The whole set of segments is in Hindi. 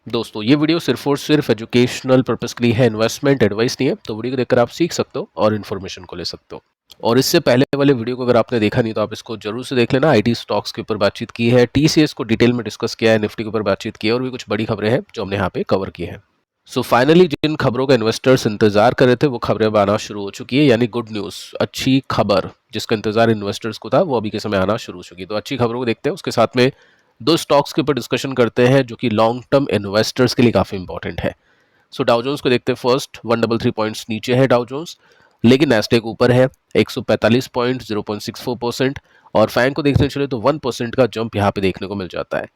दोस्तों ये वीडियो सिर्फ और सिर्फ एजुकेशनल पर्पस के लिए है, इन्वेस्टमेंट एडवाइस नहीं है। तो वीडियो को देखकर आप सीख सकते हो और इन्फॉर्मेशन को ले सकते हो। और इससे पहले वाले वीडियो को अगर आपने देखा नहीं तो आप इसको जरूर से देख लेना। आईटी स्टॉक्स के ऊपर बातचीत की है, टीसीएस को डिटेल में डिस्कस किया है, निफ्टी के ऊपर बातचीत की है और भी कुछ बड़ी खबरें हैं जो हमने यहाँ पे कवर की है। सो फाइनली जिन खबरों का इन्वेस्टर्स इंतजार कर रहे थे वो खबरें अब आना शुरू हो चुकी है, यानी गुड न्यूज़, अच्छी खबर जिसका इंतजार इन्वेस्टर्स को था वो अभी के समय आना शुरू हो चुकी है। तो अच्छी खबरों को देखते हैं, उसके साथ में दो स्टॉक्स के ऊपर डिस्कशन करते हैं जो कि लॉन्ग टर्म इन्वेस्टर्स के लिए काफ़ी इंपॉर्टेंट है। सो डाउ जोन्स को देखते हैं। फर्स्ट 133 पॉइंट्स नीचे है डाउ जोन्स, लेकिन नैस्डैक ऊपर है 145 पॉइंट 0.64%। और फैंग को देखने चले तो 1% का जंप यहाँ पे देखने को मिल जाता है।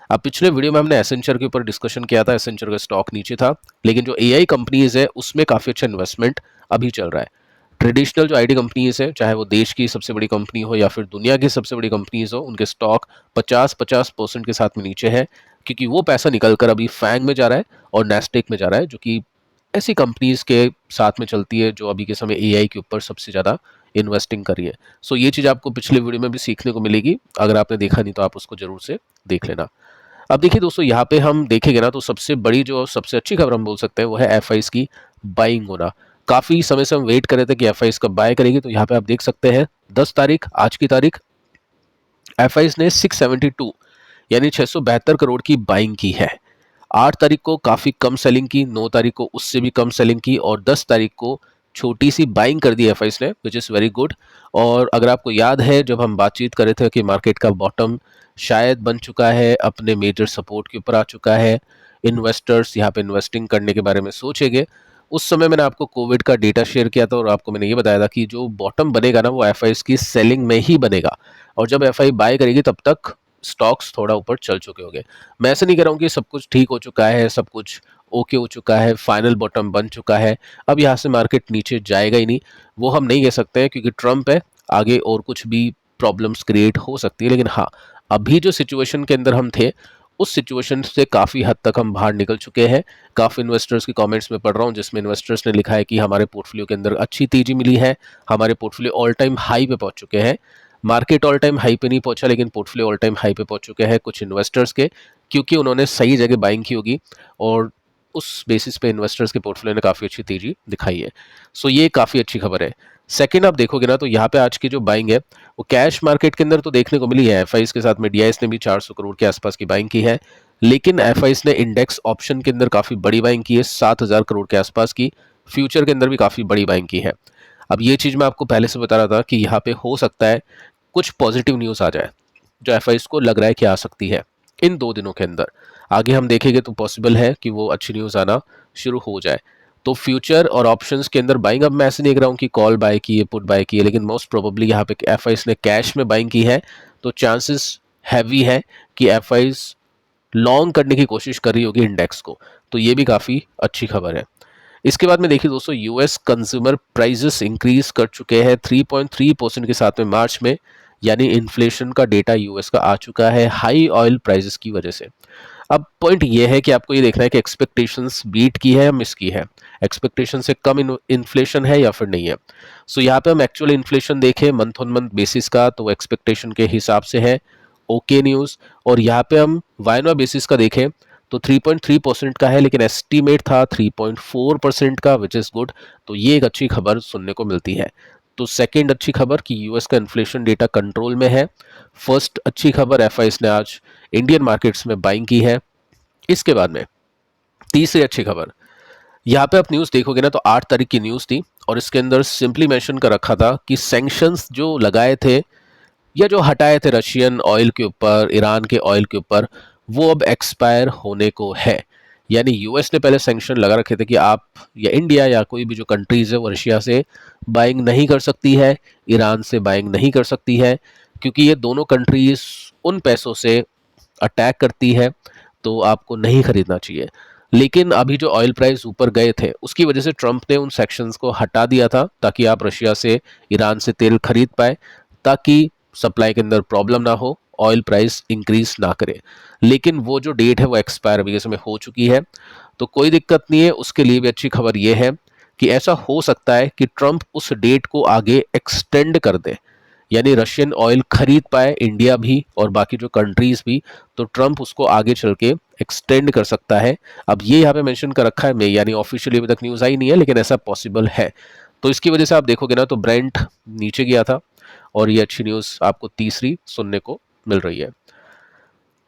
अब पिछले वीडियो में हमने एसेंचर के ऊपर डिस्कशन किया था, एसेंचर का स्टॉक नीचे था, लेकिन जो एआई कंपनीज है उसमें काफ़ी अच्छा इन्वेस्टमेंट अभी चल रहा है। ट्रेडिशनल जो आईटी कंपनीज है, चाहे वो देश की सबसे बड़ी कंपनी हो या फिर दुनिया की सबसे बड़ी कंपनीज हो, उनके स्टॉक 50-50% के साथ में नीचे है, क्योंकि वो पैसा निकल कर अभी फैंग में जा रहा है और नेस्टेक में जा रहा है, जो कि ऐसी कंपनीज के साथ में चलती है जो अभी के समय एआई के ऊपर सबसे ज़्यादा इन्वेस्टिंग कर रही है। सो ये चीज़ आपको पिछले वीडियो में भी सीखने को मिलेगी, अगर आपने देखा नहीं तो आप उसको जरूर से देख लेना। अब देखिए दोस्तों, यहाँ पे हम देखेंगे ना तो सबसे बड़ी जो सबसे अच्छी खबर हम बोल सकते हैं वो है एफआईज की बाइंग होना। काफ़ी समय से हम वेट कर रहे थे कि एफआईज कब बाय करेगी, तो यहाँ पे आप देख सकते हैं 10 तारीख, आज की तारीख, एफआईज ने 672 यानी 672 करोड़ की बाइंग की है। 8 तारीख को काफ़ी कम सेलिंग की, 9 तारीख को उससे भी कम सेलिंग की और 10 तारीख को छोटी सी बाइंग कर दी एफआईज ने, विच इज़ वेरी गुड। और अगर आपको याद है जब हम बातचीत कर रहे थे कि मार्केट का बॉटम शायद बन चुका है, अपने मेजर सपोर्ट के ऊपर आ चुका है, इन्वेस्टर्स यहाँ पे इन्वेस्टिंग करने के बारे में सोचेंगे, उस समय मैंने आपको कोविड का डेटा शेयर किया था और आपको मैंने ये बताया था कि जो बॉटम बनेगा ना वो एफआईज की सेलिंग में ही बनेगा, और जब एफआई बाय करेगी तब तक स्टॉक्स थोड़ा ऊपर चल चुके होंगे। मैं ऐसे नहीं कह रहा हूँ कि सब कुछ ठीक हो चुका है, सब कुछ ओके हो चुका है, फाइनल बॉटम बन चुका है, अब यहाँ से मार्केट नीचे जाएगा ही नहीं, वो हम नहीं कह सकते हैं क्योंकि ट्रम्प है, आगे और कुछ भी प्रॉब्लम्स क्रिएट हो सकती है। लेकिन हाँ, अभी जो सिचुएशन के अंदर हम थे उस सिचुएशन से काफ़ी हद तक हम बाहर निकल चुके हैं। काफ़ी इन्वेस्टर्स की कमेंट्स में पढ़ रहा हूँ जिसमें इन्वेस्टर्स ने लिखा है कि हमारे पोर्टफोलियो के अंदर अच्छी तेजी मिली है, हमारे पोर्टफोलियो ऑल टाइम हाई पे पहुंच चुके हैं। मार्केट ऑल टाइम हाई पे नहीं पहुंचा, लेकिन पोर्टफोलियो ऑल टाइम हाई पे पहुंच चुके हैं कुछ इन्वेस्टर्स के, क्योंकि उन्होंने सही जगह बाइंग की होगी और उस बेसिस पे इन्वेस्टर्स के पोर्टफोलियो ने काफ़ी अच्छी तेजी दिखाई है। सो ये काफ़ी अच्छी खबर है। सेकंड आप देखोगे ना तो यहाँ पे आज की जो बाइंग है वो कैश मार्केट के अंदर तो देखने को मिली है, एफआईज के साथ में डीआईएस ने भी 400 करोड़ के आसपास की बाइंग की है, लेकिन एफआईज ने इंडेक्स ऑप्शन के अंदर काफ़ी बड़ी बाइंग की है, 7,000 करोड़ के आसपास की, फ्यूचर के अंदर भी काफ़ी बड़ी बाइंग की है। अब ये चीज़ मैं आपको पहले से बता रहा था कि यहाँ पे हो सकता है कुछ पॉजिटिव न्यूज़ आ जाए, जो एफआईज को लग रहा है कि आ सकती है इन 2 दिनों के अंदर। आगे हम देखेंगे तो पॉसिबल है कि वो अच्छी न्यूज़ आना शुरू हो जाए। तो फ्यूचर और ऑप्शंस के अंदर बाइंग, अब मैं ऐसे नहीं कह रहा हूँ कि कॉल बाय की है, पुट बाय की है, लेकिन मोस्ट प्रोबेबली यहाँ पे एफआईज ने कैश में बाइंग की है, तो चांसेस हैवी है कि एफआईज लॉन्ग करने की कोशिश कर रही होगी इंडेक्स को। तो ये भी काफ़ी अच्छी खबर है। इसके बाद में देखिए दोस्तों, यूएस कंज्यूमर प्राइजेस इंक्रीज कर चुके हैं 3.3% के साथ में मार्च में, यानी इन्फ्लेशन का डेटा यूएस का आ चुका है हाई ऑयल प्राइजेस की वजह से। अब पॉइंट ये है कि आपको ये देखना है कि एक्सपेक्टेशंस बीट की है या मिस की है, एक्सपेक्टेशन से कम इन्फ्लेशन है या फिर नहीं है। सो यहाँ पे हम एक्चुअल इन्फ्लेशन देखें मंथ ऑन मंथ बेसिस का तो एक्सपेक्टेशन के हिसाब से है ओके न्यूज़, और यहाँ पे हम वाइनवा बेसिस का देखें तो 3.3% का है, लेकिन एस्टीमेट था 3.4% का, विच इज़ गुड। तो ये एक अच्छी खबर सुनने को मिलती है। तो सेकंड अच्छी खबर कि यूएस का इन्फ्लेशन डेटा कंट्रोल में है। फर्स्ट अच्छी खबर, एफआईज ने आज इंडियन मार्केट्स में बाइंग की है। इसके बाद में तीसरी अच्छी खबर, यहाँ पे आप न्यूज़ देखोगे ना तो 8 तारीख की न्यूज़ थी और इसके अंदर सिंपली मेंशन कर रखा था कि सैंक्शंस जो लगाए थे या जो हटाए थे रशियन ऑयल के ऊपर, ईरान के ऑयल के ऊपर, वो अब एक्सपायर होने को है। यानी यूएस ने पहले सैंक्शन लगा रखे थे कि आप या इंडिया या कोई भी जो कंट्रीज़ है वो रशिया से बाइंग नहीं कर सकती है, ईरान से बाइंग नहीं कर सकती है, क्योंकि ये दोनों कंट्रीज़ उन पैसों से अटैक करती है, तो आपको नहीं खरीदना चाहिए। लेकिन अभी जो ऑयल प्राइस ऊपर गए थे उसकी वजह से ट्रंप ने उन सेक्शंस को हटा दिया था ताकि आप रशिया से, ईरान से तेल खरीद पाए, ताकि सप्लाई के अंदर प्रॉब्लम ना हो, ऑयल प्राइस इंक्रीज ना करे। लेकिन वो जो डेट है वो एक्सपायर अभी के समय हो चुकी है, तो कोई दिक्कत नहीं है। उसके लिए भी अच्छी खबर ये है कि ऐसा हो सकता है कि ट्रंप उस डेट को आगे एक्सटेंड कर दे, यानी रशियन ऑयल खरीद पाए इंडिया भी और बाकी जो कंट्रीज भी, तो ट्रंप उसको आगे चल के एक्सटेंड कर सकता है। अब ये यहाँ पे मेंशन कर रखा है, मैं यानी ऑफिशियली अभी तक न्यूज़ आई नहीं है, लेकिन ऐसा पॉसिबल है। तो इसकी वजह से आप देखोगे ना तो ब्रेंट नीचे गया था, और ये अच्छी न्यूज़ आपको तीसरी सुनने को मिल रही है।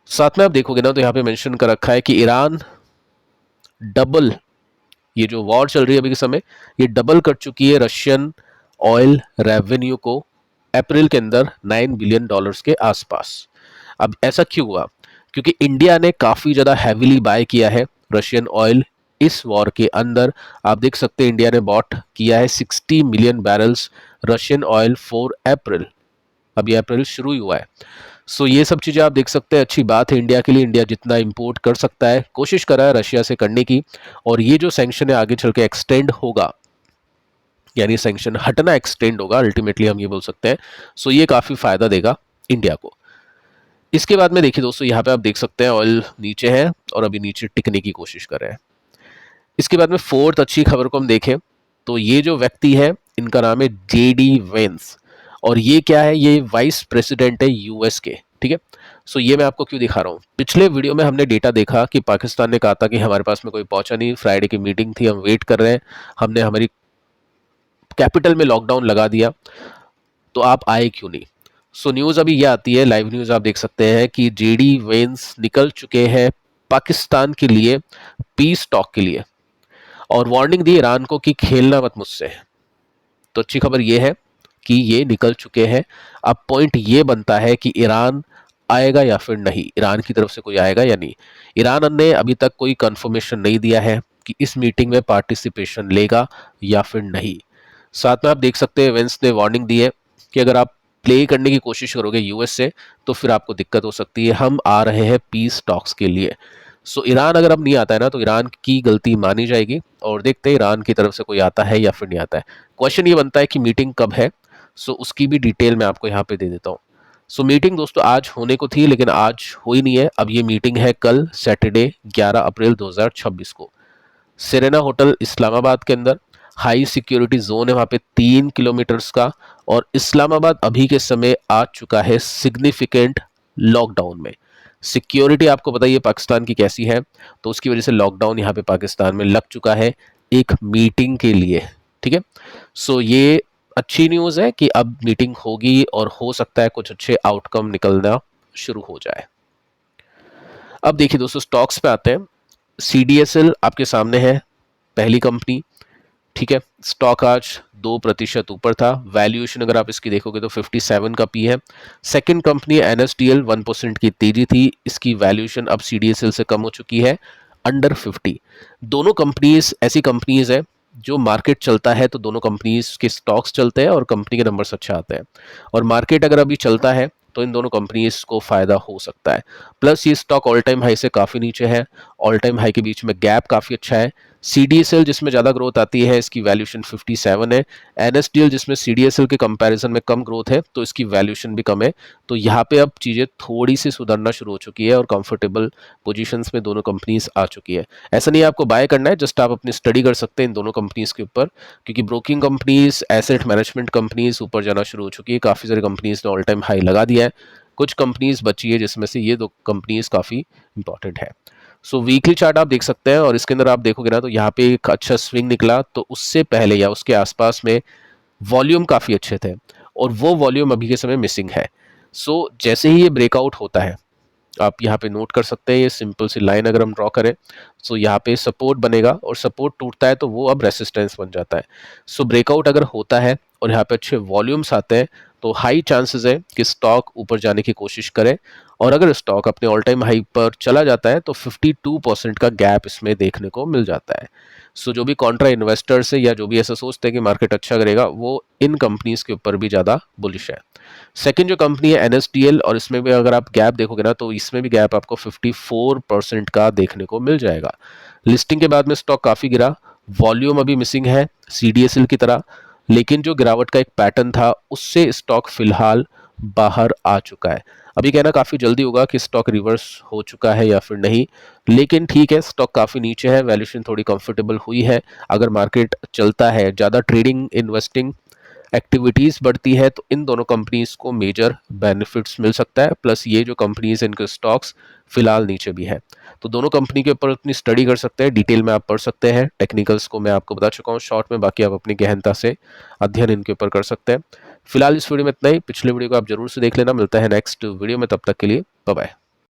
साथ में आप देखोगे ना तो यहाँ पे मेंशन कर रखा है कि ईरान डबल, ये जो वॉर चल रही है अभी के समय, ये डबल कर चुकी है रशियन ऑयल रेवेन्यू को अप्रैल के अंदर $9 बिलियन के आसपास। अब ऐसा क्यों हुआ? क्योंकि इंडिया ने काफ़ी ज़्यादा हैविली बाय किया है रशियन ऑयल इस वॉर के अंदर। आप देख सकते हैं इंडिया ने बॉट किया है 60 million barrels Russian oil for अप्रैल। अभी अप्रैल शुरू ही हुआ है। सो ये सब चीज़ें आप देख सकते हैं, अच्छी बात है इंडिया के लिए। इंडिया जितना इंपोर्ट कर सकता है कोशिश कर रहा है रशिया से करने की, और ये जो सैंक्शन है आगे चल के एक्सटेंड होगा, यानी सैंक्शन हटना एक्सटेंड होगा अल्टीमेटली, हम ये बोल सकते हैं। सो ये काफ़ी फायदा देगा इंडिया को। इसके बाद में देखिए दोस्तों, यहाँ पे आप देख सकते हैं ऑयल नीचे है और अभी नीचे टिकने की कोशिश कर रहे हैं। इसके बाद में फोर्थ अच्छी खबर को हम देखें तो ये जो व्यक्ति है इनका नाम है जेडी वेंस, और ये क्या है, ये वाइस प्रेसिडेंट है यूएस के, ठीक है। सो ये मैं आपको क्यों दिखा रहा हूँ, पिछले वीडियो में हमने डेटा देखा कि पाकिस्तान ने कहा था कि हमारे पास में कोई पहुंचा नहीं, फ्राइडे की मीटिंग थी, हम वेट कर रहे हैं, हमने हमारी कैपिटल में लॉकडाउन लगा दिया, तो आप आए क्यों नहीं। सो न्यूज़ अभी ये आती है, लाइव न्यूज़ आप देख सकते हैं कि जेडी वेंस निकल चुके हैं पाकिस्तान के लिए पीस टॉक के लिए, और वार्निंग दी ईरान को कि खेलना मत मुझसे। तो अच्छी खबर यह है कि ये निकल चुके हैं। अब पॉइंट ये बनता है कि ईरान आएगा या फिर नहीं, ईरान की तरफ से कोई आएगा या नहीं। ईरान ने अभी तक कोई कंफर्मेशन नहीं दिया है कि इस मीटिंग में पार्टिसिपेशन लेगा या फिर नहीं। साथ में आप देख सकते हैं वेंस ने वार्निंग दी है कि अगर आप प्ले करने की कोशिश करोगे यूएस से तो फिर आपको दिक्कत हो सकती है, हम आ रहे हैं पीस टॉक्स के लिए। सो ईरान अगर अब नहीं आता है ना तो ईरान की गलती मानी जाएगी, और देखते हैं ईरान की तरफ से कोई आता है या फिर नहीं आता है। क्वेश्चन ये बनता है कि मीटिंग कब है, सो उसकी भी डिटेल मैं आपको यहाँ पे दे देता हूँ। सो मीटिंग दोस्तों आज होने को थी लेकिन आज हुई नहीं है। अब ये मीटिंग है कल सैटरडे 11 अप्रैल 2026 को सेरेना होटल इस्लामाबाद के अंदर। हाई सिक्योरिटी जोन है वहाँ पे 3 किलोमीटर्स का, और इस्लामाबाद अभी के समय आ चुका है सिग्निफिकेंट लॉकडाउन में। सिक्योरिटी आपको बताइए पाकिस्तान की कैसी है, तो उसकी वजह से लॉकडाउन यहाँ पे पाकिस्तान में लग चुका है एक मीटिंग के लिए, ठीक है। सो ये अच्छी न्यूज़ है कि अब मीटिंग होगी और हो सकता है कुछ अच्छे आउटकम निकलना शुरू हो जाए। अब देखिए दोस्तों स्टॉक्स पे आते हैं। CDSL आपके सामने है, पहली कंपनी, ठीक है। स्टॉक आज 2% ऊपर था। वैल्यूएशन अगर आप इसकी देखोगे तो 57 का पी है। सेकंड कंपनी NSDL 1% की तेजी थी, इसकी वैल्यूएशन अब CDSL से कम हो चुकी है, अंडर 50। दोनों कंपनीज ऐसी कंपनीज है जो मार्केट चलता है तो दोनों कंपनीज के स्टॉक्स चलते हैं और कंपनी के नंबर्स अच्छे आते हैं, और मार्केट अगर अभी चलता है तो इन दोनों कंपनीज को फायदा हो सकता है। प्लस ये स्टॉक ऑल टाइम हाई से काफ़ी नीचे है, ऑल टाइम हाई के बीच में गैप काफ़ी अच्छा है। CDSL जिसमें ज़्यादा ग्रोथ आती है इसकी वैल्यूएशन 57 है। NSDL जिसमें CDSL के कंपैरिजन में कम ग्रोथ है तो इसकी वैल्यूएशन भी कम है। तो यहाँ पे अब चीज़ें थोड़ी सी सुधरना शुरू हो चुकी है और कंफर्टेबल पोजीशंस में दोनों कंपनीज आ चुकी है। ऐसा नहीं है आपको बाय करना है, जस्ट आप अपनी स्टडी कर सकते हैं इन दोनों कंपनीज के ऊपर, क्योंकि broking companies, asset management companies ऊपर जाना शुरू हो चुकी है। काफ़ी सारी कंपनीज ने ऑल टाइम हाई लगा दिया है, कुछ कंपनीज बची है जिसमें से ये दो कंपनीज काफ़ी इंपॉर्टेंट है। सो वीकली चार्ट आप देख सकते हैं और इसके अंदर आप देखोगे ना तो यहाँ पे एक अच्छा स्विंग निकला, तो उससे पहले या उसके आसपास में वॉल्यूम काफ़ी अच्छे थे और वो वॉल्यूम अभी के समय मिसिंग है। सो जैसे ही ये ब्रेकआउट होता है, आप यहाँ पे नोट कर सकते हैं, ये सिंपल सी लाइन अगर हम ड्रॉ करें सो यहाँ पे सपोर्ट बनेगा और सपोर्ट टूटता है तो वो अब रेसिस्टेंस बन जाता है। सो ब्रेकआउट अगर होता है और यहाँ पे अच्छे वॉल्यूम्स आते हैं तो हाई चांसेस है कि स्टॉक ऊपर जाने की कोशिश करें, और अगर स्टॉक अपने ऑल टाइम हाई पर चला जाता है तो 52% का गैप इसमें देखने को मिल जाता है। सो जो भी कॉन्ट्रा इन्वेस्टर्स है या जो भी ऐसा सोचते हैं कि मार्केट अच्छा करेगा वो इन कंपनीज के ऊपर भी ज़्यादा बुलिश है। सेकंड जो कंपनी है NSDL, और इसमें भी अगर आप गैप देखोगे ना तो इसमें भी गैप आपको 54% का देखने को मिल जाएगा। लिस्टिंग के बाद में स्टॉक काफ़ी गिरा, वॉल्यूम अभी मिसिंग है CDSL की तरह, लेकिन जो गिरावट का एक पैटर्न था उससे स्टॉक फिलहाल बाहर आ चुका है। अभी कहना काफ़ी जल्दी होगा कि स्टॉक रिवर्स हो चुका है या फिर नहीं, लेकिन ठीक है स्टॉक काफ़ी नीचे है, वैल्यूएशन थोड़ी कंफर्टेबल हुई है। अगर मार्केट चलता है, ज़्यादा ट्रेडिंग इन्वेस्टिंग एक्टिविटीज़ बढ़ती है तो इन दोनों कंपनीज़ को मेजर बेनिफिट्स मिल सकता है, प्लस ये जो कंपनीज़ इनके स्टॉक्स फिलहाल नीचे भी है। तो दोनों कंपनी के ऊपर अपनी स्टडी कर सकते हैं, डिटेल में आप पढ़ सकते हैं। टेक्निकल्स को मैं आपको बता चुका हूँ शॉर्ट में, बाकी आप अपनी गहनता से अध्ययन इनके ऊपर कर सकते हैं। फिलहाल इस वीडियो में इतना ही, पिछले वीडियो को आप जरूर से देख लेना। मिलता है नेक्स्ट वीडियो में, तब तक के लिए बाय बाय।